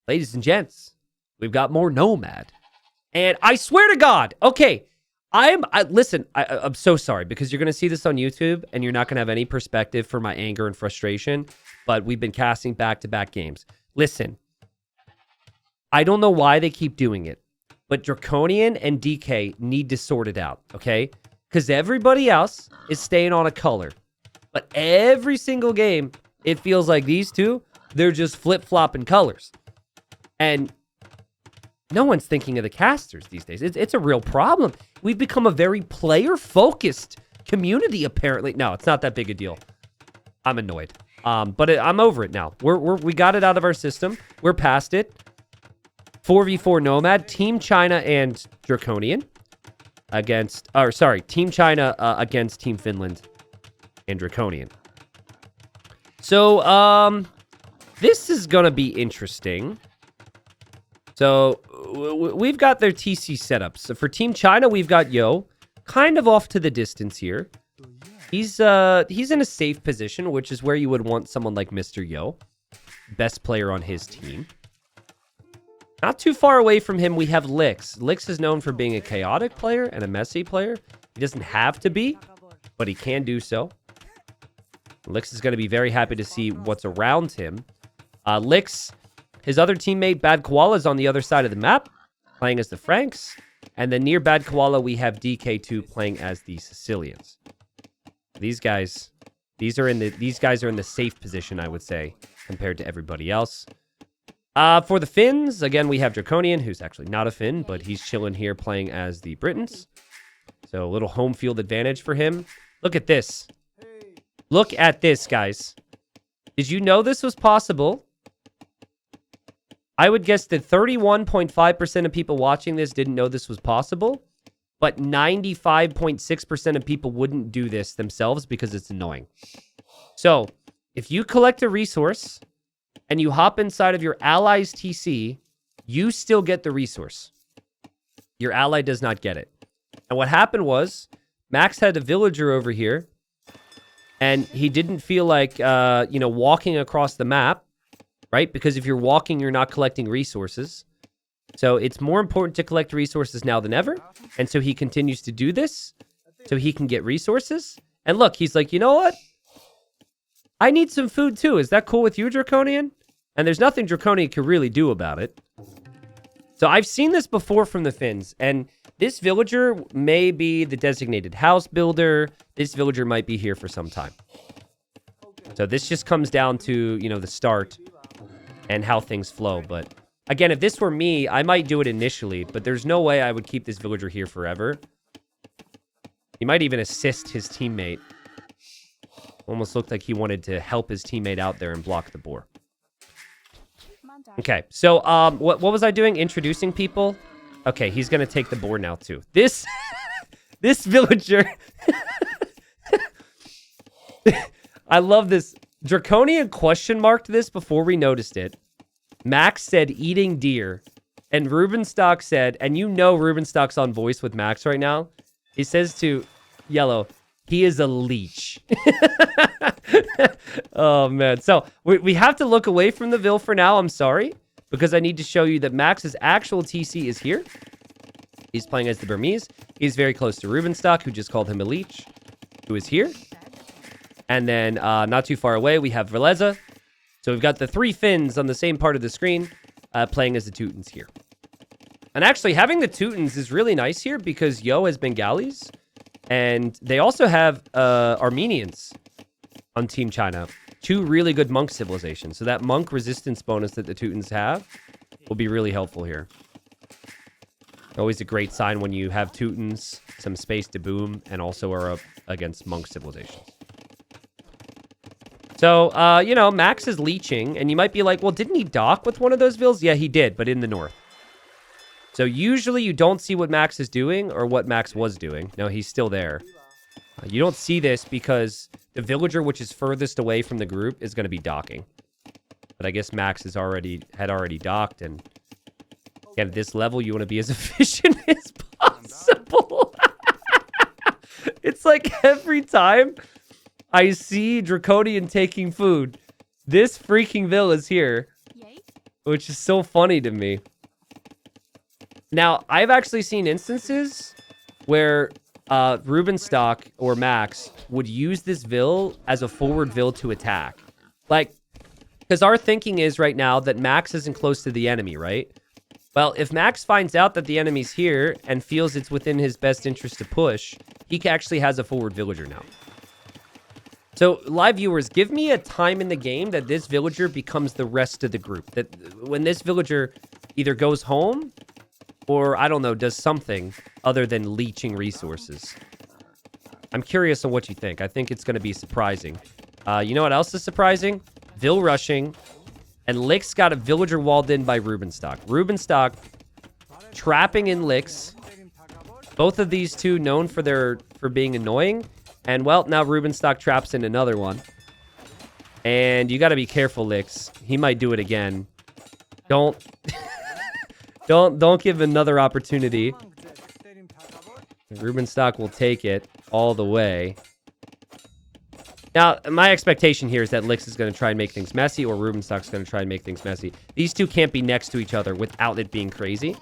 ladies and gents, we've got more Nomad. And I swear to God, okay, listen, I'm so sorry because you're going to see this on YouTube and you're not going to have any perspective for my anger and frustration, but we've been casting back-to-back games. Listen, I don't know why they keep doing it, but Draconian and DK need to sort it out, okay? Because everybody else is staying on a color. But every single game, it feels like these two, they're just flip-flopping colors. And no one's thinking of the casters these days. It's a real problem. We've become a very player-focused community, apparently. No, it's not that big a deal. I'm annoyed. But I'm over it now. We got it out of our system. We're past it. 4v4 Nomad, Team China and Draconian Team China against Team Finland and Draconian. So, this is gonna be interesting. So, we've got their TC setups. So for Team China, we've got Yo, kind of off to the distance here. He's in a safe position, which is where you would want someone like Mr. Yo, best player on his team. Not too far away from him, we have Lix. Lix is known for being a chaotic player and a messy player. He doesn't have to be, but he can do so. Lix is going to be very happy to see what's around him. Lix, his other teammate, Bad Koala, is on the other side of the map, playing as the Franks. And then near Bad Koala, we have DK2 playing as the Sicilians. These guys are in the safe position, I would say, compared to everybody else. For the Finns, again, we have Draconian, who's actually not a Finn, but he's chilling here playing as the Britons. So a little home field advantage for him. Look at this. Look at this, guys. Did you know this was possible? I would guess that 31.5% of people watching this didn't know this was possible, but 95.6% of people wouldn't do this themselves because it's annoying. So, if you collect a resource and you hop inside of your ally's TC, you still get the resource. Your ally does not get it. And what happened was, Max had a villager over here, and he didn't feel like, walking across the map, right? Because if you're walking, you're not collecting resources. So it's more important to collect resources now than ever. And so he continues to do this so he can get resources. And look, he's like, you know what? I need some food too. Is that cool with you, Draconian? And there's nothing Draconian can really do about it. So I've seen this before from the Finns. And this villager may be the designated house builder. This villager might be here for some time. So this just comes down to, the start and how things flow. But again, if this were me, I might do it initially, but there's no way I would keep this villager here forever. He might even assist his teammate. Almost looked like he wanted to help his teammate out there and block the boar. Okay, so what was I doing? Introducing people? Okay, he's gonna take the boar now too. This villager. I love this. Draconian question marked this before we noticed it. Max said eating deer. And Rubenstock said, and Rubenstock's on voice with Max right now. He says to Yellow, he is a leech. Oh, man. So we have to look away from the Vil for now. I'm sorry. Because I need to show you that Max's actual TC is here. He's playing as the Burmese. He's very close to Rubenstock, who just called him a leech, who is here. And then not too far away, we have Veleza. So we've got the three Finns on the same part of the screen playing as the Teutons here. And actually, having the Teutons is really nice here because Yo has Bengalis. And they also have Armenians on Team China. Two really good monk civilizations. So that monk resistance bonus that the Teutons have will be really helpful here. Always a great sign when you have Teutons, some space to boom, and also are up against monk civilizations. So, Max is leeching, and you might be like, well, didn't he dock with one of those vills? Yeah, he did, but in the north. So usually you don't see what Max is doing or what Max was doing. No, he's still there. You don't see this because the villager which is furthest away from the group is going to be docking. But I guess Max had already docked, and again, at this level, you want to be as efficient as possible. It's like every time I see Draconian taking food, this freaking Vil is here. which is so funny to me. Now, I've actually seen instances where Rubenstock or Max would use this Vil as a forward Vil to attack. Like, because our thinking is right now that Max isn't close to the enemy, right? Well, if Max finds out that the enemy's here and feels it's within his best interest to push, he actually has a forward villager now. So, live viewers, give me a time in the game that this villager becomes the rest of the group. That when this villager either goes home or, I don't know, does something other than leeching resources. I'm curious on what you think. I think it's going to be surprising. You know what else is surprising? Vil rushing. And Lick's got a villager walled in by Rubenstock. Rubenstock trapping in Licks. Both of these two known for being annoying. And, well, now Rubenstock traps in another one. And you got to be careful, Licks. He might do it again. Don't give another opportunity. Rubenstock will take it all the way. Now, my expectation here is that Licks is going to try and make things messy, or Rubenstock's going to try and make things messy. These two can't be next to each other without it being crazy.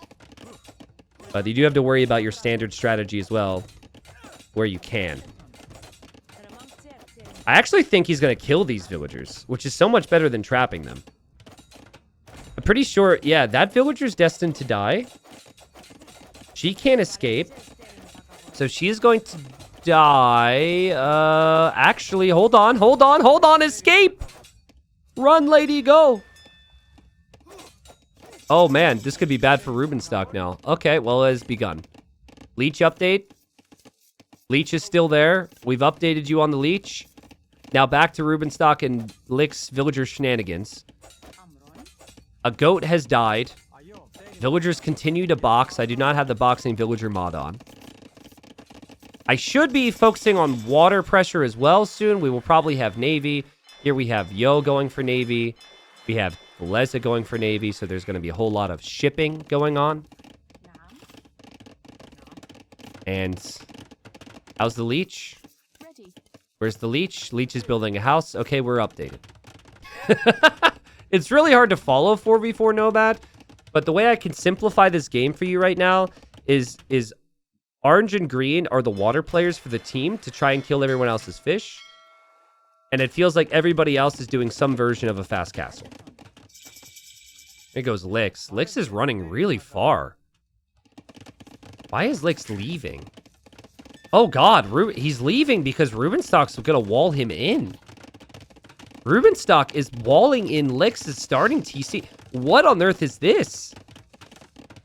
But you do have to worry about your standard strategy as well, where you can. I actually think he's going to kill these villagers, which is so much better than trapping them. I'm pretty sure, yeah, that villager's destined to die. She can't escape. So she is going to die. Actually, hold on. Escape! Run, lady, go! Oh, man, this could be bad for Rubenstock now. Okay, well, it has begun. Leech update. Leech is still there. We've updated you on the Leech. Now back to Rubenstock and Lick's villager shenanigans. A goat has died. Villagers continue to box. I do not have the boxing villager mod on. I should be focusing on water pressure as well soon. We will probably have Navy. Here we have Yo going for Navy. We have Leza going for Navy, so there's going to be a whole lot of shipping going on. And how's the Leech? Where's the Leech? Leech is building a house. Okay, we're updated. It's really hard to follow 4v4 Nomad, but the way I can simplify this game for you right now is orange and green are the water players for the team to try and kill everyone else's fish. And it feels like everybody else is doing some version of a fast castle. There goes Licks. Licks is running really far. Why is Licks leaving? Oh, God. He's leaving because Rubenstock's going to wall him in. Rubenstock is walling in Licks' starting TC. What on earth is this?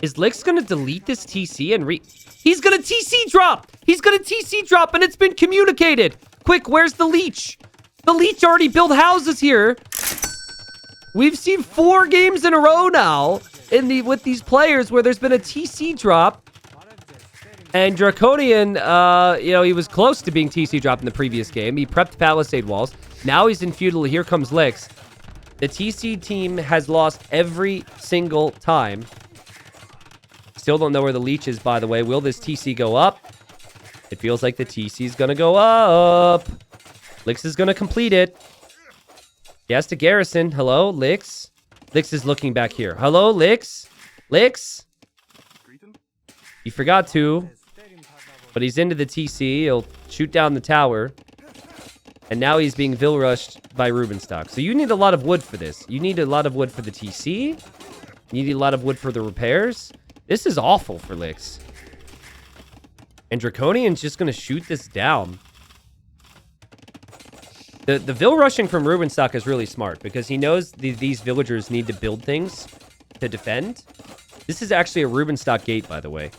Is Licks going to delete this TC and He's going to TC drop! He's going to TC drop, and it's been communicated! Quick, where's the Leech? The Leech already built houses here. We've seen 4 games in a row now with these players where there's been a TC drop. And Draconian, he was close to being TC dropped in the previous game. He prepped Palisade walls. Now he's in Feudal. Here comes Licks. The TC team has lost every single time. Still don't know where the Leech is, by the way. Will this TC go up? It feels like the TC is going to go up. Licks is going to complete it. He has to garrison. Hello, Licks. Licks is looking back here. Hello, Licks. Licks. He forgot to. But he's into the TC. He'll shoot down the tower. And now he's being Vil rushed by Rubenstock. So you need a lot of wood for this. You need a lot of wood for the TC. You need a lot of wood for the repairs. This is awful for Licks. And Draconian's just going to shoot this down. The Vil rushing from Rubenstock is really smart because he knows these villagers need to build things to defend. This is actually a Rubenstock gate, by the way.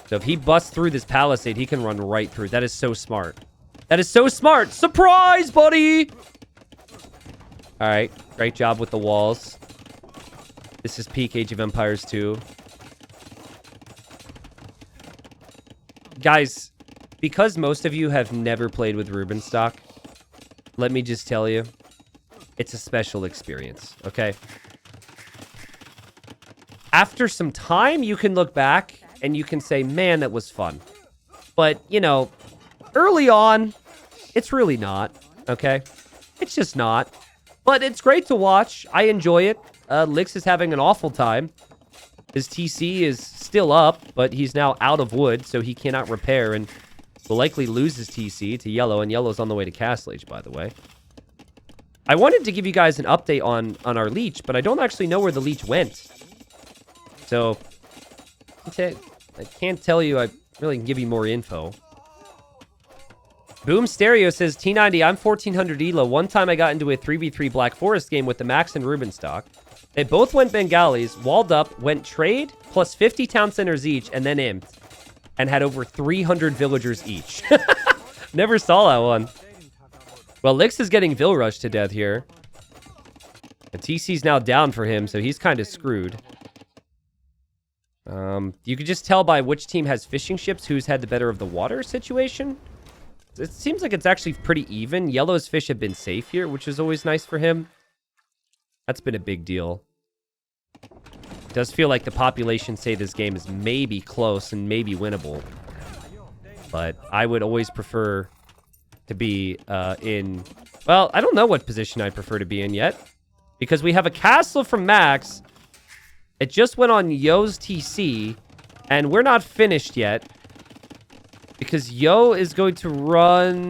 So if he busts through this palisade, he can run right through. That is so smart. That is so smart. Surprise, buddy! All right. Great job with the walls. This is peak Age of Empires 2. Guys, because most of you have never played with Rubenstock, let me just tell you, it's a special experience, okay? After some time, you can look back and you can say, man, that was fun. But, early on, it's really not, okay? It's just not. But it's great to watch. I enjoy it. Lix is having an awful time. His TC is still up, but he's now out of wood, so he cannot repair and will likely lose his TC to Yellow, and Yellow's on the way to Castle Age, by the way. I wanted to give you guys an update on our leech, but I don't actually know where the leech went. So, I can't tell you. I really can give you more info. Boom Stereo says, T90, I'm 1400 ELO. One time I got into a 3v3 Black Forest game with the Max and Rubenstock. They both went Bengalis, walled up, went trade, plus 50 town centers each, and then imped. And had over 300 villagers each. Never saw that one. Well, Lix is getting Vill Rush to death here. The TC's now down for him, so he's kind of screwed. You could just tell by which team has fishing ships who's had the better of the water situation. It seems like it's actually pretty even. Yellow's fish have been safe here, which is always nice for him. That's been a big deal. It does feel like the population say this game is maybe close and maybe winnable. But I would always prefer to be in... Well, I don't know what position I prefer to be in yet. Because we have a castle from Max. It just went on Yo's TC. And we're not finished yet. Because Yo is going to run...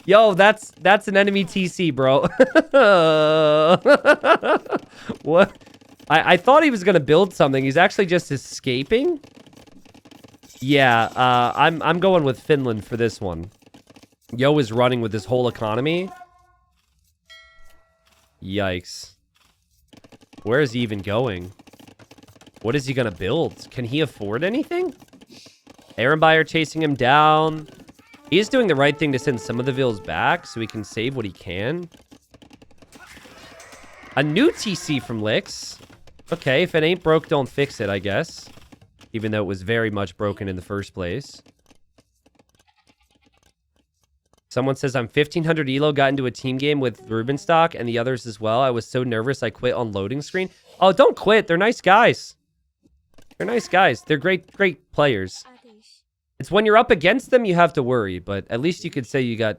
Yo, that's an enemy TC, bro. What? I thought he was going to build something. He's actually just escaping. Yeah, I'm going with Finland for this one. Yo is running with his whole economy. Yikes. Where is he even going? What is he going to build? Can he afford anything? Ehrenbuyer chasing him down. He's doing the right thing to send some of the vills back so he can save what he can. A new TC from Lix. Okay, if it ain't broke, don't fix it, I guess. Even though it was very much broken in the first place. Someone says, I'm 1500 ELO, got into a team game with Rubenstock and the others as well. I was so nervous I quit on loading screen. Oh, don't quit. They're nice guys. They're nice guys. They're great players. It's when you're up against them you have to worry, but at least you could say you got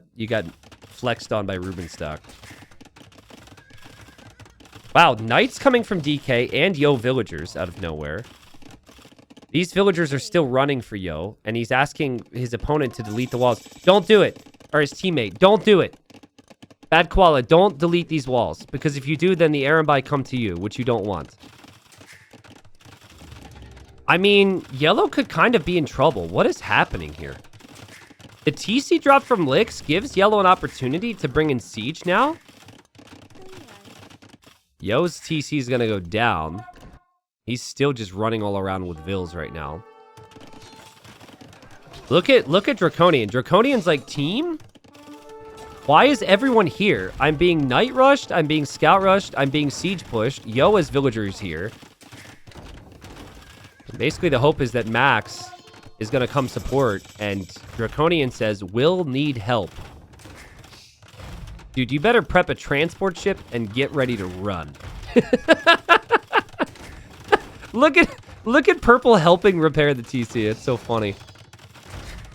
flexed on by Rubenstock. Wow, Knights coming from DK and Yo villagers out of nowhere. These villagers are still running for Yo, and he's asking his opponent to delete the walls. Don't do it. Or his teammate. Don't do it. Bad Koala, don't delete these walls. Because if you do, then the Ehrenbuy come to you, which you don't want. I mean, Yellow could kind of be in trouble. What is happening here? The TC drop from Lix gives Yellow an opportunity to bring in Siege now. Yo's TC is going to go down. He's still just running all around with Vills right now. Look at Draconian. Draconian's like, team? Why is everyone here? I'm being Night Rushed. I'm being Scout Rushed. I'm being Siege Pushed. Yo as villagers here. Basically, the hope is that Max is going to come support, and Draconian says, we'll need help. Dude, you better prep a transport ship and get ready to run. Look at Purple helping repair the TC. It's so funny.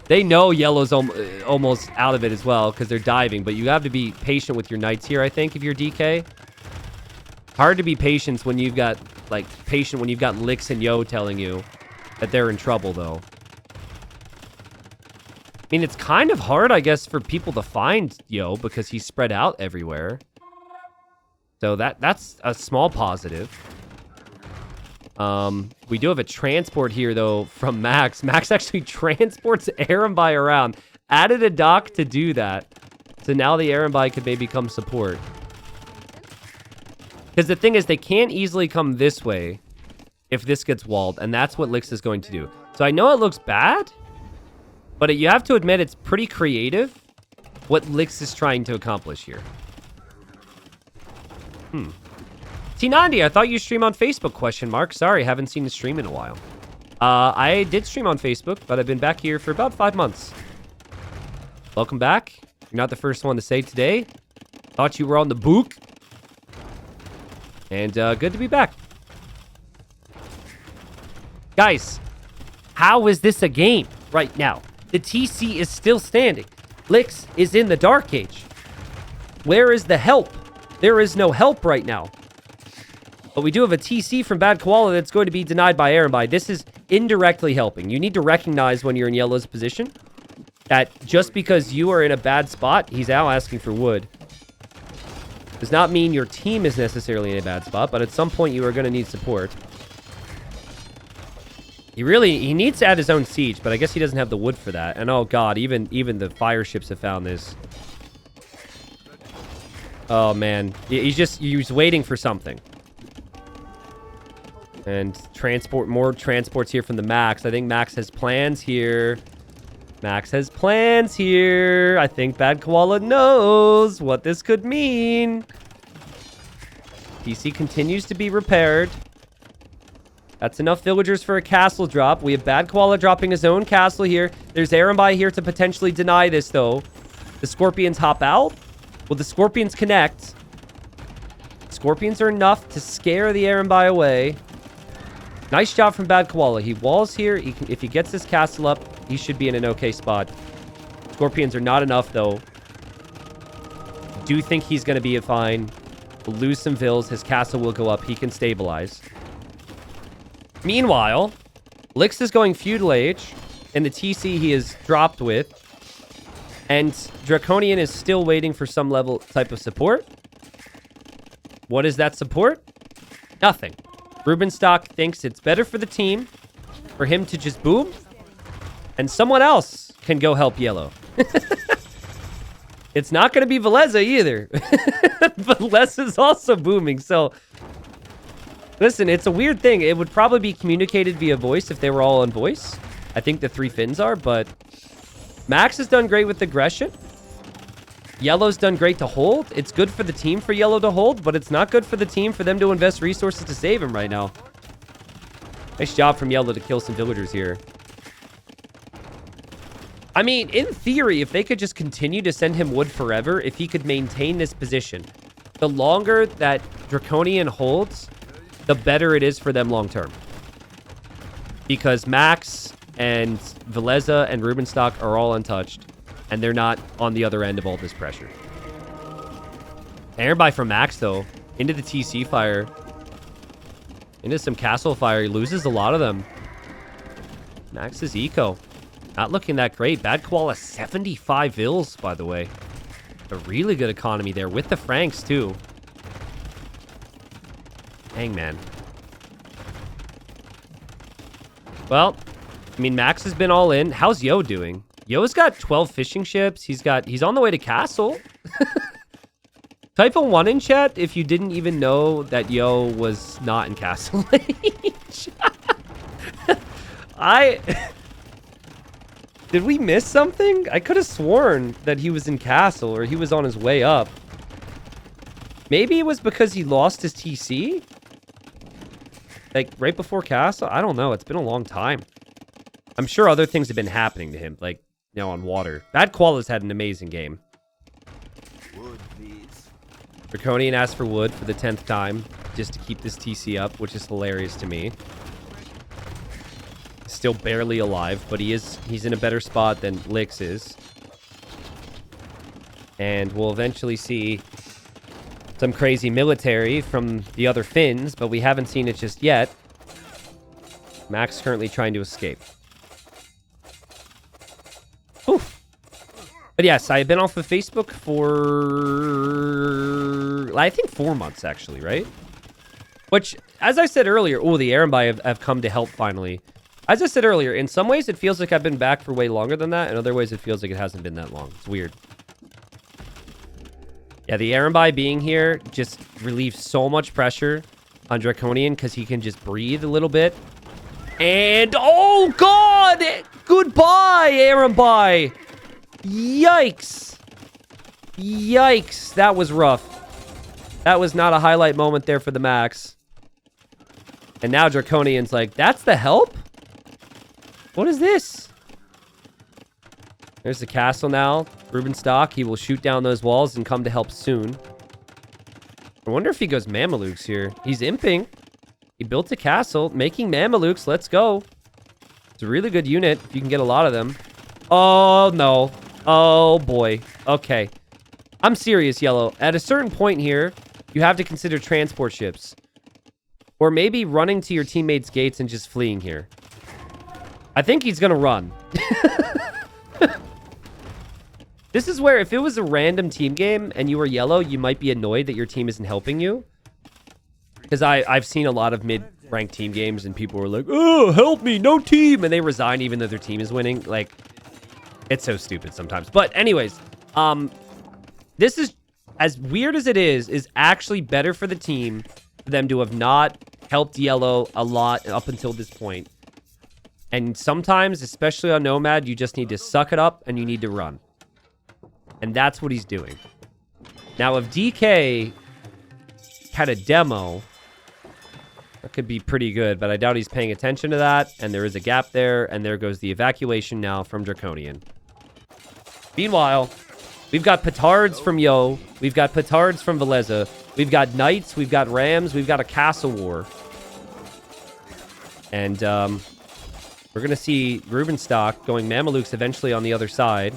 They know Yellow's almost out of it as well because they're diving, but you have to be patient with your Knights here, I think, if you're DK. Hard to be patient when you've got Lix and Yo telling you that they're in trouble, though. I mean, it's kind of hard, I guess, for people to find Yo because he's spread out everywhere. So that's a small positive. We do have a transport here, though, from Max. Max actually transports Ehrenbuy around. Added a dock to do that. So now the Ehrenbuy could maybe come support. Because the thing is, they can't easily come this way if this gets walled. And that's what Lix is going to do. So I know it looks bad. But you have to admit it's pretty creative what Lix is trying to accomplish here. T90, I thought you stream on Facebook, question mark. Sorry, haven't seen the stream in a while. I did stream on Facebook, but I've been back here for about 5 months. Welcome back. You're not the first one to say today. Thought you were on the book. And good to be back. Guys, how is this a game right now? The TC is still standing. Lix is in the Dark Age. Where is the help? There is no help right now. But we do have a TC from Bad Koala that's going to be denied by Arambai. This is indirectly helping. You need to recognize when you're in Yellow's position that just because you are in a bad spot, he's now asking for wood. Does not mean your team is necessarily in a bad spot, but at some point you are going to need support. He needs to add his own siege, but I guess he doesn't have the wood for that. And oh god, even the fire ships have found this. Oh man, he's waiting for something. And more transports here from the Max. I think Max has plans here. I think Bad Koala knows what this could mean. DC continues to be repaired. That's enough villagers for a castle drop. We have Bad Koala dropping his own castle here. There's Arambai here to potentially deny this, though. The Scorpions hop out. Will the Scorpions connect? Scorpions are enough to scare the Arambai away. Nice job from Bad Koala. He walls here. If he gets this castle up, he should be in an okay spot. Scorpions are not enough, though. I do think he's going to be fine. We'll lose some vills. His castle will go up. He can stabilize. Meanwhile, Lix is going Feudal Age in the TC he is dropped with. And Draconian is still waiting for some type of support. What is that support? Nothing. Rubenstock thinks it's better for the team for him to just boom. And someone else can go help Yellow. It's not going to be Veleza either. Veleza is also booming. So, listen, it's a weird thing. It would probably be communicated via voice if they were all on voice. I think the 3 Finns are, but Max has done great with aggression. Yellow's done great to hold. It's good for the team for Yellow to hold, but it's not good for the team for them to invest resources to save him right now. Nice job from Yellow to kill some villagers here. I mean, in theory, if they could just continue to send him wood forever, if he could maintain this position, the longer that Draconian holds, the better it is for them long term. Because Max and Veleza and Rubenstock are all untouched. And they're not on the other end of all this pressure. Airby from Max, though. Into the TC fire. Into some castle fire. He loses a lot of them. Max's eco. Not looking that great. Bad Koala, 75 vills, by the way. A really good economy there with the Franks, too. Hangman. Well, I mean, Max has been all in. How's Yo doing? Yo's got 12 fishing ships. He's on the way to castle. Type a 1 in chat if you didn't even know that Yo was not in castle age. Did we miss something? I could have sworn that he was in castle or he was on his way up. Maybe it was because he lost his TC? Like, right before castle? I don't know. It's been a long time. I'm sure other things have been happening to him. Like, you know, on water. Bad Koala's had an amazing game. Wood, please. Draconian asked for wood for the 10th time just to keep this TC up, which is hilarious to me. Still barely alive, but he's in a better spot than Lix is. And we'll eventually see some crazy military from the other Finns, but we haven't seen it just yet. Max currently trying to escape. Whew. But yes, I have been off of Facebook for, I think, 4 months, actually, right? Which, as I said earlier, the Arambai have come to help finally. As I said earlier, in some ways it feels like I've been back for way longer than that. In other ways it feels like it hasn't been that long. It's weird. Yeah, the Arambai being here just relieves so much pressure on Draconian because he can just breathe a little bit. And, oh god! Goodbye, Arambai! Yikes! Yikes, that was rough. That was not a highlight moment there for the Max. And now Draconian's like, that's the help? What is this? There's the castle now. Rubenstock, he will shoot down those walls and come to help soon. I wonder if he goes Mamelukes here. He's imping. He built a castle, making Mamelukes. Let's go. It's a really good unit if you can get a lot of them. Oh, no. Oh, boy. Okay. I'm serious, Yellow. At a certain point here, you have to consider transport ships. Or maybe running to your teammates' gates and just fleeing here. I think he's going to run. This is where if it was a random team game and you were Yellow, you might be annoyed that your team isn't helping you. Because I've seen a lot of mid-ranked team games and people were like, oh, help me, no team. And they resign even though their team is winning. Like, it's so stupid sometimes. But anyways, this is, as weird as it is actually better for the team for them to have not helped Yellow a lot up until this point. And sometimes, especially on Nomad, you just need to suck it up and you need to run. And that's what he's doing. Now, if DK had a demo, that could be pretty good, but I doubt he's paying attention to that. And there is a gap there, and there goes the evacuation now from Draconian. Meanwhile, we've got petards from Yo. We've got petards from Veleza. We've got knights. We've got rams. We've got a castle war. And we're going to see Rubenstock going Mamelukes eventually on the other side.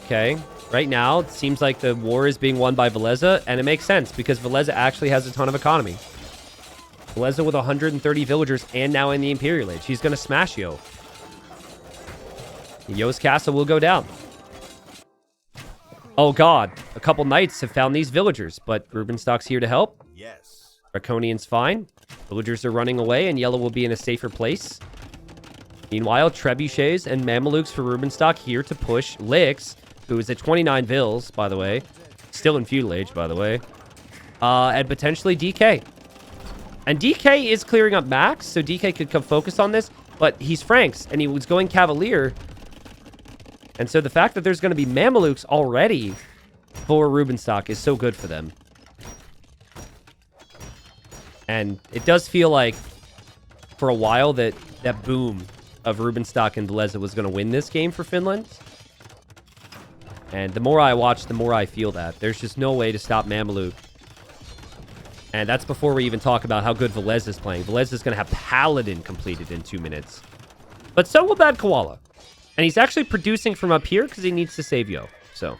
Okay. Right now, it seems like the war is being won by Veleza, and it makes sense because Veleza actually has a ton of economy. Veleza with 130 villagers and now in the Imperial Age. He's going to smash Yo. Yo's castle will go down. Oh, God. A couple knights have found these villagers, but Rubenstock's here to help. Yes. Draconian's fine. Villagers are running away, and Yellow will be in a safer place. Meanwhile, Trebuchets and Mamelukes for Rubenstock here to push Lix, who is at 29 vills, by the way. Still in feudal age, by the way. And potentially DK. And DK is clearing up Max, so DK could come focus on this. But he's Franks, and he was going Cavalier. And so the fact that there's going to be Mamelukes already for Rubenstock is so good for them. And it does feel like, for a while, that boom of Rubenstock and Veleza was going to win this game for Finland. And the more I watch, the more I feel that. There's just no way to stop Mameluke. And that's before we even talk about how good Velez is playing. Velez is going to have Paladin completed in 2 minutes. But so will Bad Koala. And he's actually producing from up here because he needs to save Yo. So.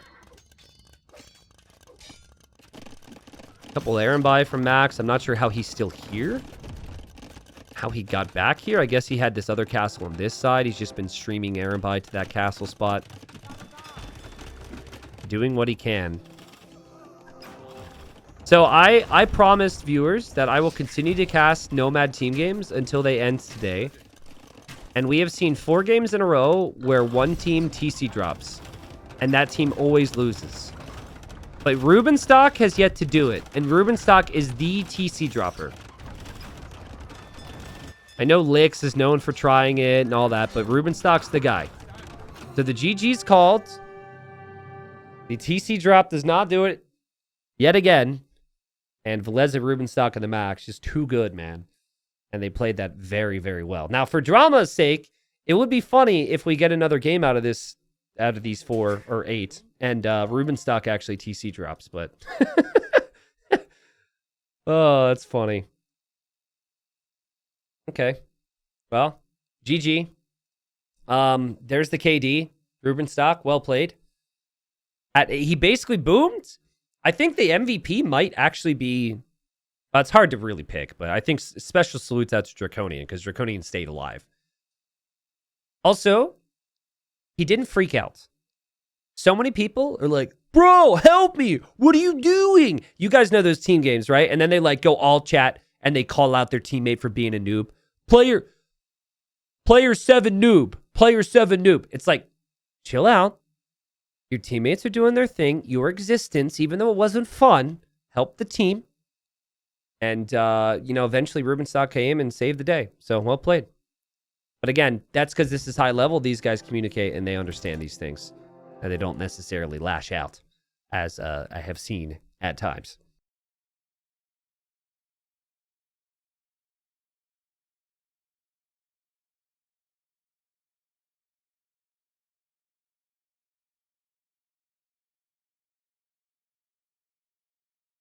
Couple Aaron buy from Max. I'm not sure how he's still here. How he got back here. I guess he had this other castle on this side. He's just been streaming Aaron buy to that castle spot. Doing what he can. So I promised viewers that I will continue to cast Nomad team games until they end today. And we have seen 4 games in a row where one team TC drops. And that team always loses. But Rubenstock has yet to do it. And Rubenstock is the TC dropper. I know Lix is known for trying it and all that, but Rubenstock's the guy. So the GG's called. The TC drop does not do it yet again. And Veleza, Rubenstock, and the Max, just too good, man. And they played that very, very well. Now, for drama's sake, it would be funny if we get another game out of this, out of these 4 or 8, and Rubenstock actually TC drops, but... Oh, that's funny. Okay. Well, GG. There's the KD. Rubenstock, well played. He basically boomed. I think the MVP might actually be... it's hard to really pick, but I think special salutes out to Draconian, because Draconian stayed alive. Also, he didn't freak out. So many people are like, bro, help me. What are you doing? You guys know those team games, right? And then they like go all chat and they call out their teammate for being a noob. Player 7 noob. Player 7 noob. It's like, chill out. Your teammates are doing their thing. Your existence, even though it wasn't fun, helped the team. And, eventually Rubenstock came and saved the day. So, well played. But again, that's because this is high level. These guys communicate and they understand these things. And they don't necessarily lash out, as I have seen at times.